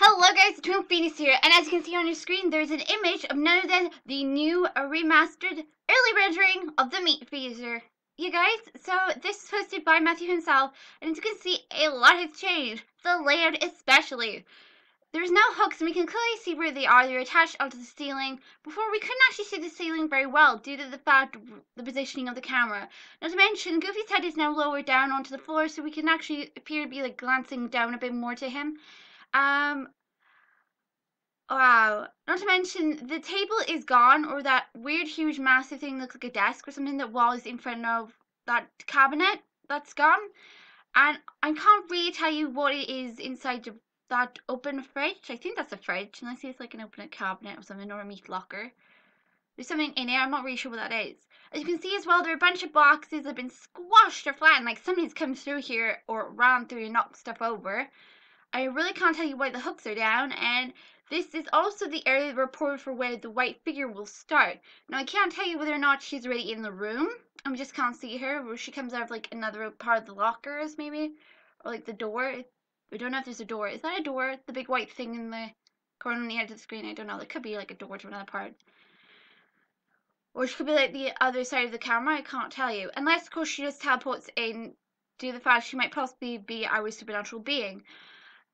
Hello guys, TwinklePhoenix here, and as you can see on your screen, there's an image of none other than the new remastered early rendering of the meat freezer. You guys, so this is hosted by Matthew himself, and as you can see, a lot has changed, the layout especially. There's now hooks, and we can clearly see where they are. They're attached onto the ceiling. Before, we couldn't actually see the ceiling very well due to the fact of the positioning of the camera. Not to mention, Goofy's head is now lower down onto the floor, so we can actually appear to be like glancing down a bit more to him. Wow. Not to mention, the table is gone, or that weird, huge, massive thing looks like a desk or something that was in front of that cabinet. That's gone. And I can't really tell you what it is inside of that open fridge. I think that's a fridge, unless it's like an open cabinet or something, or a meat locker. There's something in there, I'm not really sure what that is. As you can see as well, there are a bunch of boxes that have been squashed or flattened, like somebody's come through here or ran through and knocked stuff over. I really can't tell you why the hooks are down, and this is also the area report for where the white figure will start. Now, I can't tell you whether or not she's already in the room. I just can't see her, where she comes out of like another part of the lockers, maybe, or like the door. I don't know if there's a door. Is that a door? The big white thing in the corner on the edge of the screen. I don't know. It could be like a door to another part. Or she could be like the other side of the camera. I can't tell you. Unless, of course, she just teleports in due to the fact she might possibly be our supernatural being.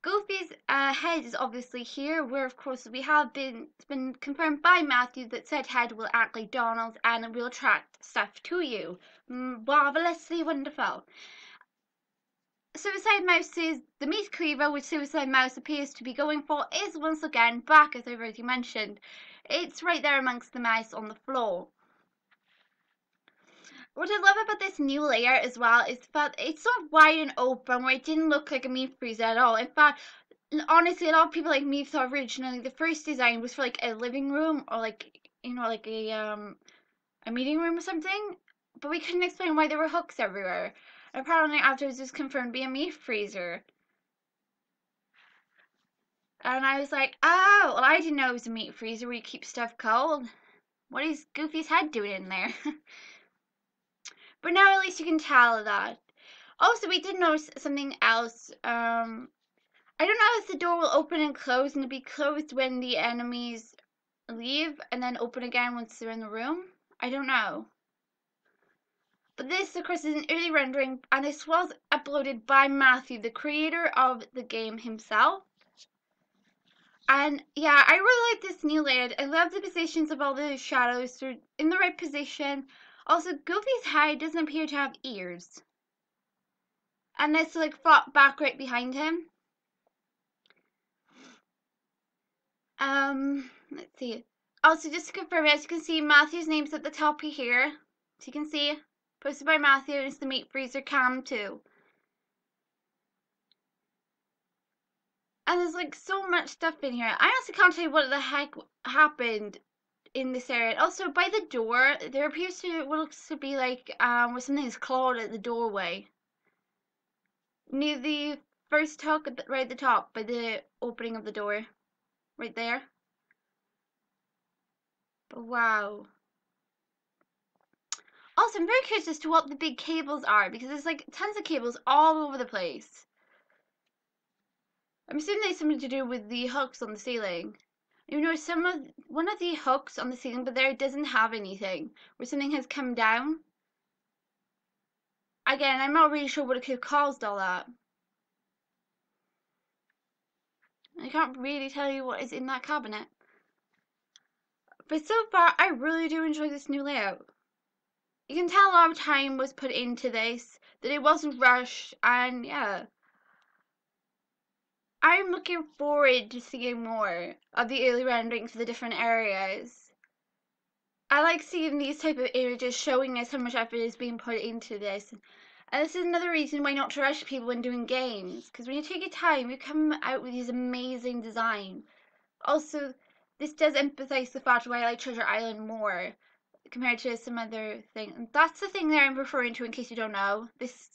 Goofy's head is obviously here, where of course we have it's been confirmed by Matthew that said head will act like Donald's and it will attract stuff to you. Marvelously wonderful. Suicide Mouse's, the meat cleaver which Suicide Mouse appears to be going for, is once again back, as I've already mentioned. It's right there amongst the mice on the floor. What I love about this new layer as well is that it's so wide and open, where it didn't look like a meat freezer at all. In fact, honestly, a lot of people like me thought originally the first design was for like a living room or like, you know, like a meeting room or something. But we couldn't explain why there were hooks everywhere. And apparently afterwards it was confirmed to be a meat freezer. And I was like, oh, well, I didn't know it was a meat freezer where you keep stuff cold. What is Goofy's head doing in there? But now at least you can tell that. Also, we did notice something else. I don't know if the door will open and close, and it'll be closed when the enemies leave and then open again once they're in the room. I don't know. But this, of course, is an early rendering, and this was uploaded by Matthew, the creator of the game himself. And yeah, I really like this new layout. I love the positions of all the shadows. They're in the right position. Also, Goofy's head doesn't appear to have ears. And it's like fought back right behind him. Let's see. Also, just to confirm, as you can see, Matthew's name's at the top here. So you can see, posted by Matthew, and it's the meat freezer cam too. And there's like so much stuff in here. I honestly can't tell you what the heck happened in this area. Also, by the door, there appears to what looks to be like where something is clawed at the doorway. Near the first hook, right at the top, by the opening of the door. Right there. But wow. Also, I'm very curious as to what the big cables are, because there's like tons of cables all over the place. I'm assuming there's something to do with the hooks on the ceiling. You know, one of the hooks on the ceiling, but there doesn't have anything, where something has come down. Again, I'm not really sure what it could have caused all that. I can't really tell you what is in that cabinet. But so far, I really do enjoy this new layout. You can tell a lot of time was put into this, that it wasn't rushed, and yeah. I'm looking forward to seeing more of the early renderings for the different areas. I like seeing these type of images showing us how much effort is being put into this. And this is another reason why not to rush people when doing games, because when you take your time, you come out with these amazing designs. Also, this does emphasize the fact why I like Treasure Island more compared to some other thing. And that's the thing there I'm referring to, in case you don't know. This,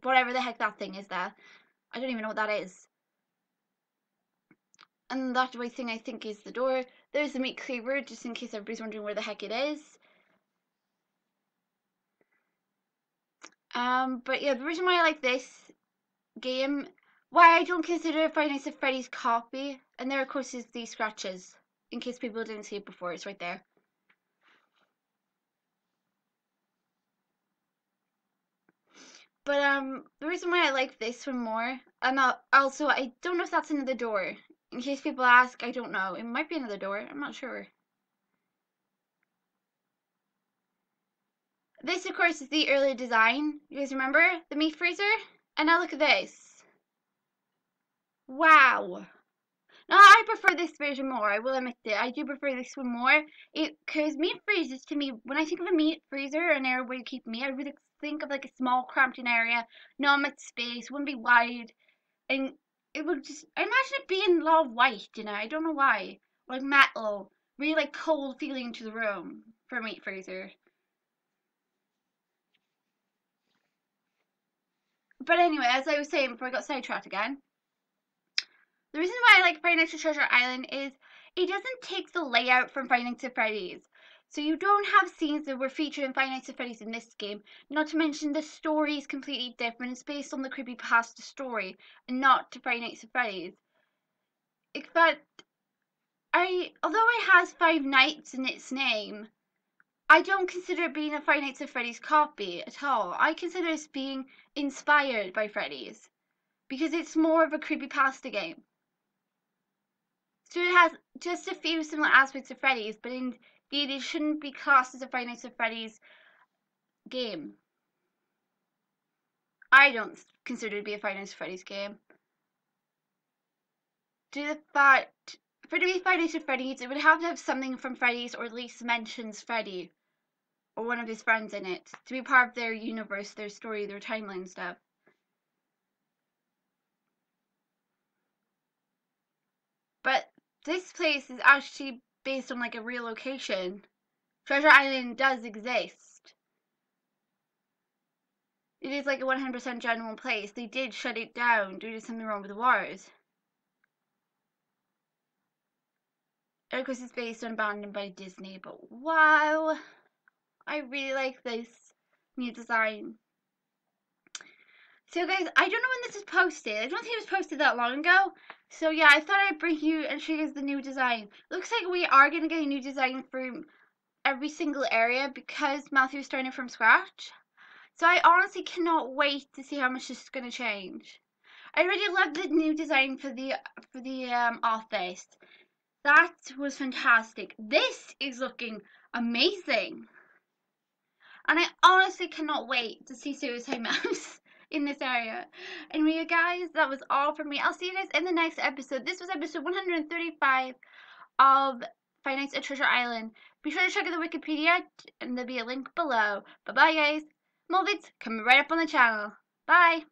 whatever the heck that thing is there. I don't even know what that is. And that white thing I think is the door. There's the meat cleaver, just in case everybody's wondering where the heck it is. But yeah, the reason why I like this game why I don't consider Five Nights at Freddy's copy. And there, of course, is the scratches. In case people didn't see it before, it's right there. But the reason why I like this one more, and also I don't know if that's another door. In case people ask, I don't know. It might be another door. I'm not sure. This, of course, is the earlier design. You guys remember the meat freezer? And now look at this. Wow. Now, I prefer this version more. I will admit it. I do prefer this one more. Because meat freezers, to me, when I think of a meat freezer, an area where you keep meat, I really think of like a small, cramped area, not much space, wouldn't be wide, and it would just. I imagine it being a lot of white. I don't know why, like metal, really like cold feeling to the room for a meat freezer. But anyway, as I was saying before I got sidetracked again, the reason why I like Five Nights at Treasure Island is it doesn't take the layout from Five Nights at Freddy's. So you don't have scenes that were featured in Five Nights at Freddy's in this game. Not to mention the story is completely different. It's based on the creepypasta story and not to Five Nights at Freddy's. In fact, although it has Five Nights in its name, I don't consider it being a Five Nights at Freddy's copy at all. I consider it being inspired by Freddy's because it's more of a creepypasta game. So it has just a few similar aspects of Freddy's, but indeed it shouldn't be classed as a Five Nights at Freddy's game. I don't consider it to be a Five Nights at Freddy's game. Due to the fact, for it to be Five Nights at Freddy's, it would have to have something from Freddy's, or at least mentions Freddy or one of his friends in it to be part of their universe, their story, their timeline stuff. But this place is actually based on like a real location. Treasure Island does exist. It is like a 100% genuine place. They did shut it down due to something wrong with the wires. And of course it's based on Abandoned by Disney, but wow, I really like this new design. So guys, I don't know when this is posted. I don't think it was posted that long ago. So yeah, I thought I'd bring you and show you guys the new design. Looks like we are going to get a new design for every single area because Matthew's starting from scratch. So I honestly cannot wait to see how much this is going to change. I really love the new design for the office. That was fantastic. This is looking amazing. And I honestly cannot wait to see Suicide Mouse in this area. Anyway, guys, that was all from me. I'll see you guys in the next episode. This was episode 135 of Five Nights at Treasure Island. Be sure to check out the Wikipedia, and there'll be a link below. Bye-bye, guys. More vids coming right up on the channel. Bye.